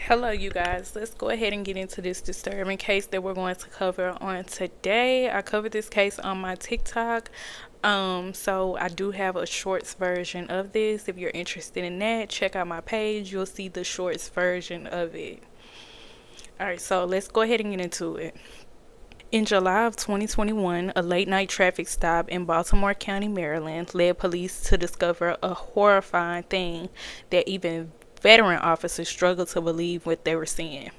Hello, you guys. Let's go ahead and get into this disturbing case that we're going to cover on today. I covered this case on my TikTok. So I do have a shorts version of this. If you're interested in that, check out my page. You'll see the shorts version of it. Alright, so let's go ahead and get into it. In July of 2021, a late night traffic stop in Baltimore County, Maryland, led police to discover a horrifying thing that even veteran officers struggled to believe what they were seeing.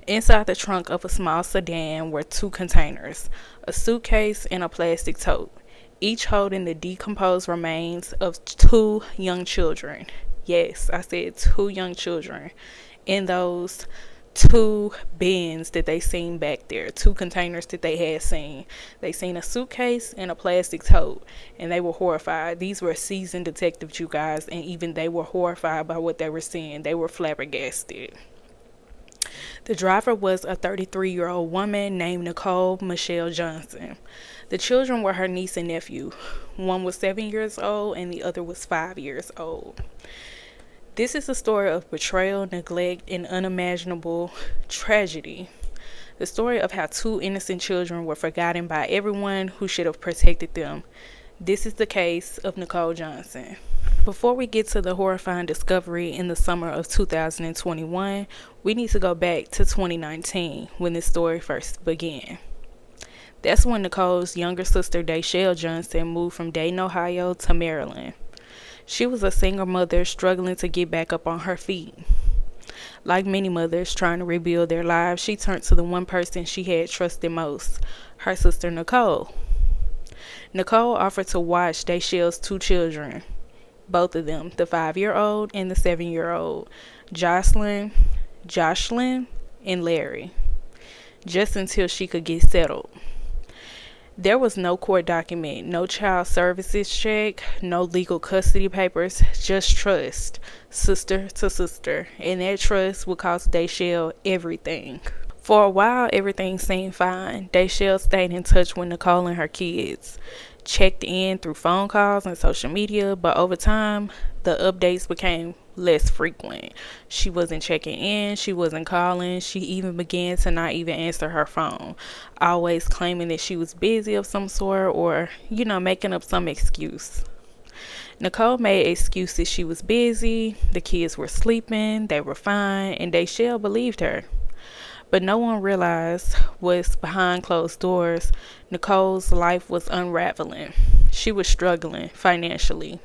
Inside the trunk of a small sedan were two containers, a suitcase and a plastic tote, each holding the decomposed remains of two young children. Yes, I said two young children in those two bins that they seen back there, two containers that they had seen. They seen a suitcase and a plastic tote, and they were horrified. These were seasoned detectives, you guys, and even they were horrified by what they were seeing. They were flabbergasted. The driver was a 33-year-old woman named Nicole Michelle Johnson. The children were her niece and nephew. One was 7 years old and the other was 5 years old. This is a story of betrayal, neglect, and unimaginable tragedy. The story of how two innocent children were forgotten by everyone who should have protected them. This is the case of Nicole Johnson. Before we get to the horrifying discovery in the summer of 2021, we need to go back to 2019 when this story first began. That's when Nicole's younger sister, Joshlyn Johnson, moved from Dayton, Ohio to Maryland. She was a single mother struggling to get back up on her feet. Like many mothers trying to rebuild their lives, she turned to the one person she had trusted most, her sister Nicole. Nicole offered to watch Dayshel's two children, both of them, the 5-year-old and the 7-year-old, Joshlyn, and Larry, just until she could get settled. There was no court document, no child services check, no legal custody papers, just trust, sister to sister, and that trust would cost Dayshell everything. For a while, everything seemed fine. Dayshell stayed in touch with Nicole and her kids, checked in through phone calls and social media, but over time, the updates became less frequent. She wasn't checking in, she wasn't calling, she even began to not even answer her phone, always claiming that she was busy of some sort or, making up some excuse. Nicole made excuses. She was busy, the kids were sleeping, they were fine, and Dayshell believed her. But no one realized what's behind closed doors. Nicole's life was unraveling. She was struggling financially,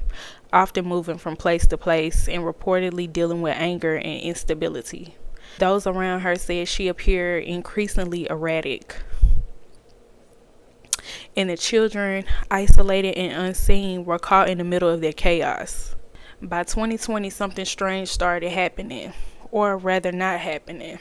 often moving from place to place and reportedly dealing with anger and instability. Those around her said she appeared increasingly erratic. And the children, isolated and unseen, were caught in the middle of their chaos. By 2020, something strange started happening, or rather not happening.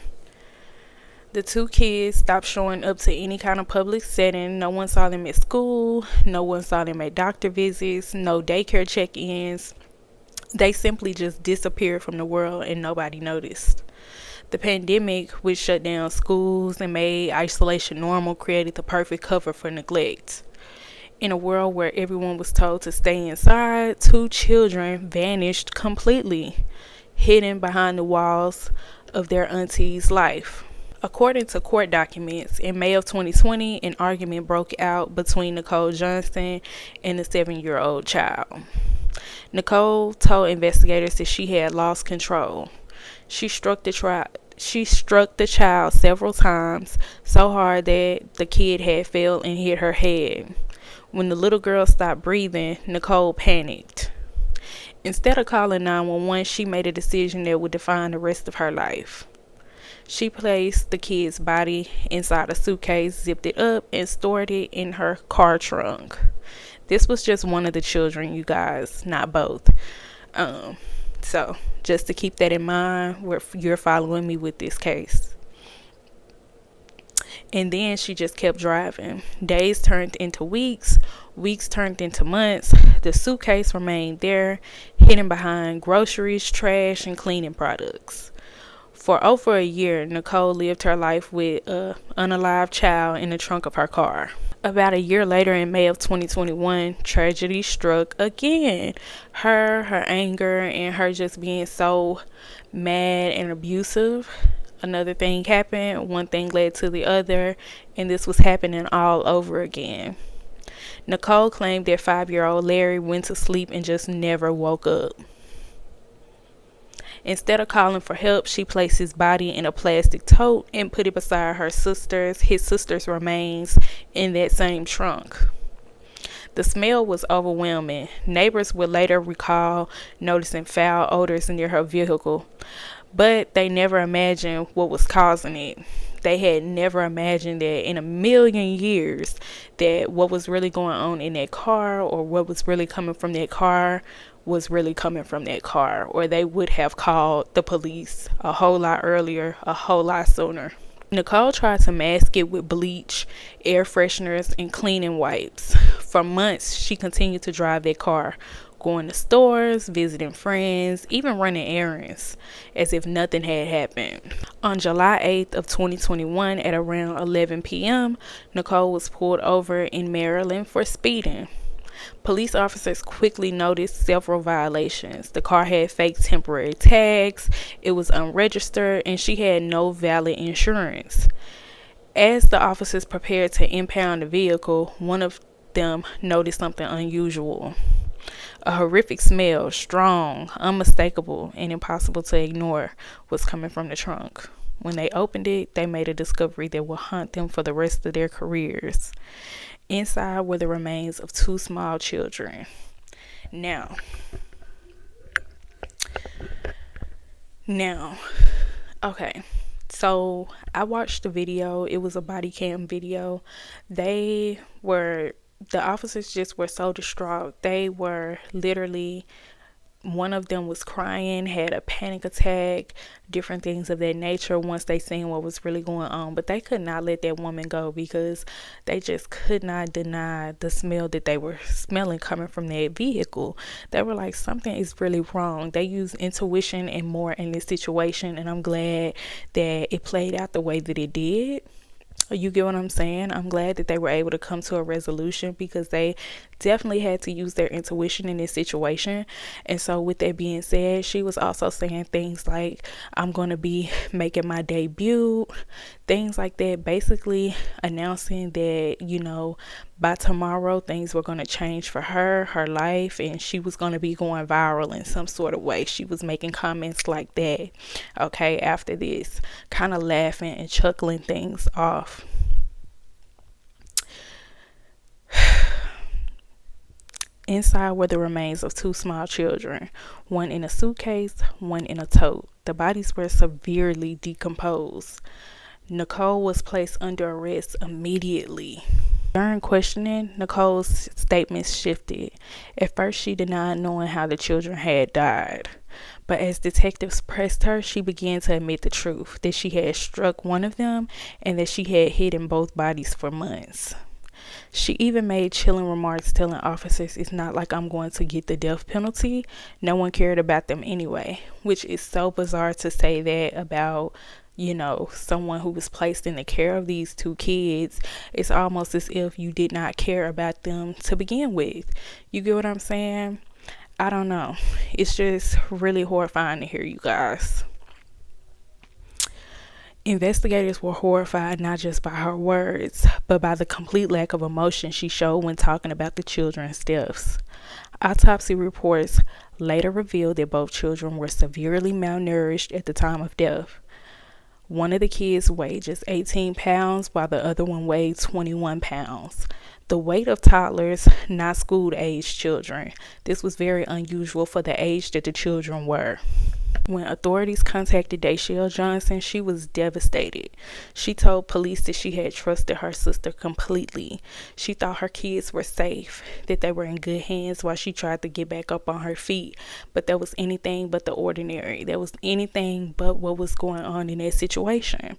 The two kids stopped showing up to any kind of public setting. No one saw them at school. No one saw them at doctor visits. No daycare check-ins. They simply just disappeared from the world and nobody noticed. The pandemic, which shut down schools and made isolation normal, created the perfect cover for neglect. In a world where everyone was told to stay inside, two children vanished completely, hidden behind the walls of their auntie's life. According to court documents, in May of 2020, an argument broke out between Nicole Johnson and the 7-year-old child. Nicole told investigators that she had lost control. She struck the child several times, so hard that the kid had fell and hit her head. When the little girl stopped breathing, Nicole panicked. Instead of calling 911, she made a decision that would define the rest of her life. She placed the kid's body inside a suitcase, zipped it up, and stored it in her car trunk. This was just one of the children, you guys, not both. So just to keep that in mind, you're following me with this case. And then she just kept driving. Days turned into weeks. Weeks turned into months. The suitcase remained there, hidden behind groceries, trash, and cleaning products. For over a year, Nicole lived her life with an unalived child in the trunk of her car. About a year later, in May of 2021, tragedy struck again. Her anger, and her just being so mad and abusive. Another thing happened, one thing led to the other, and this was happening all over again. Nicole claimed that 5-year-old Larry went to sleep and just never woke up. Instead of calling for help, she placed his body in a plastic tote and put it beside his sister's remains in that same trunk. The smell was overwhelming. Neighbors would later recall noticing foul odors near her vehicle, but they never imagined what was causing it. They had never imagined that in a million years that what was really going on in that car, or what was really coming from that car, was really coming from that car, or they would have called the police a whole lot earlier, a whole lot sooner. Nicole tried to mask it with bleach, air fresheners, and cleaning wipes. For months, she continued to drive that car, going to stores, visiting friends, even running errands, as if nothing had happened. On July 8th of 2021 at around 11 p.m., Nicole was pulled over in Maryland for speeding. Police officers quickly noticed several violations. The car had fake temporary tags, it was unregistered, and she had no valid insurance. As the officers prepared to impound the vehicle, one of them noticed something unusual. A horrific smell, strong, unmistakable, and impossible to ignore, was coming from the trunk. When they opened it, they made a discovery that will haunt them for the rest of their careers. Inside were the remains of 2 small children. Now, okay. So I watched the video. It was a body cam video. The officers just were so distraught. They were literally, one of them was crying, had a panic attack, different things of that nature once they seen what was really going on. But they could not let that woman go, because they just could not deny the smell that they were smelling coming from that vehicle. They were like, something is really wrong. They used intuition and more in this situation, and I'm glad that it played out the way that it did. You get what I'm saying? I'm glad that they were able to come to a resolution, because they definitely had to use their intuition in this situation. And so with that being said, she was also saying things like, I'm going to be making my debut, things like that, basically announcing that, by tomorrow things were going to change for her life, and she was going to be going viral in some sort of way. She was making comments like that, okay, after this, kind of laughing and chuckling things off. Inside were the remains of 2 small children, one in a suitcase, one in a tote. The bodies were severely decomposed. Nicole was placed under arrest immediately. During questioning, Nicole's statements shifted. At first, she denied knowing how the children had died. But as detectives pressed her, she began to admit the truth, that she had struck one of them and that she had hidden both bodies for months. She even made chilling remarks, telling officers, it's not like I'm going to get the death penalty. No one cared about them anyway, which is so bizarre to say that about, someone who was placed in the care of these 2 kids. It's almost as if you did not care about them to begin with. You get what I'm saying? I don't know. It's just really horrifying to hear, you guys. Investigators were horrified not just by her words, but by the complete lack of emotion she showed when talking about the children's deaths. Autopsy reports later revealed that both children were severely malnourished at the time of death. One of the kids weighed just 18 pounds, while the other one weighed 21 pounds. The weight of toddlers, not school-aged children. This was very unusual for the age that the children were. When authorities contacted Nicole Johnson, she was devastated. She told police that she had trusted her sister completely. She thought her kids were safe, that they were in good hands while she tried to get back up on her feet. But that was anything but the ordinary. That was anything but what was going on in that situation,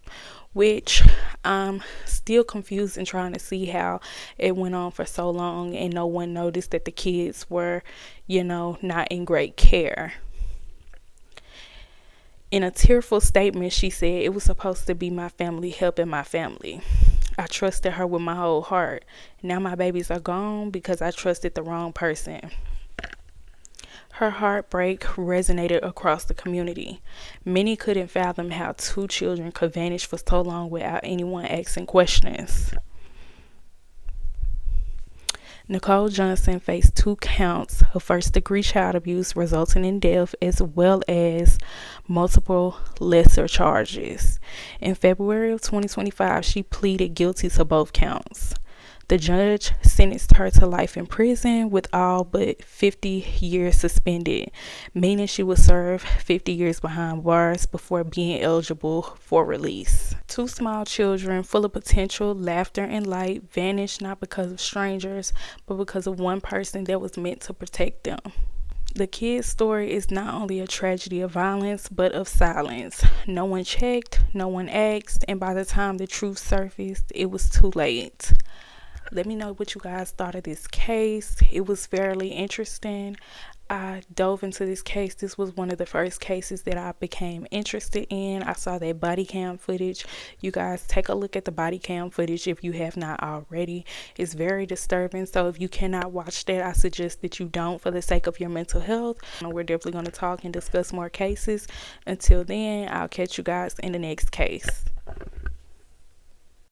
which I'm still confused and trying to see how it went on for so long and no one noticed that the kids were, not in great care. In a tearful statement, she said, it was supposed to be my family helping my family. I trusted her with my whole heart. Now my babies are gone because I trusted the wrong person. Her heartbreak resonated across the community. Many couldn't fathom how two children could vanish for so long without anyone asking questions. Nicole Johnson faced 2 counts of first-degree child abuse resulting in death, as well as multiple lesser charges. In February of 2025, she pleaded guilty to both counts. The judge sentenced her to life in prison with all but 50 years suspended, meaning she would serve 50 years behind bars before being eligible for release. Two small children full of potential, laughter, and light vanished not because of strangers, but because of one person that was meant to protect them. The kid's story is not only a tragedy of violence, but of silence. No one checked, no one asked, and by the time the truth surfaced, it was too late. Let me know what you guys thought of this case. It was fairly interesting. I dove into this case. This was one of the first cases that I became interested in. I saw that body cam footage. You guys take a look at the body cam footage if you have not already. It's very disturbing. So if you cannot watch that, I suggest that you don't, for the sake of your mental health. We're definitely going to talk and discuss more cases. Until then, I'll catch you guys in the next case.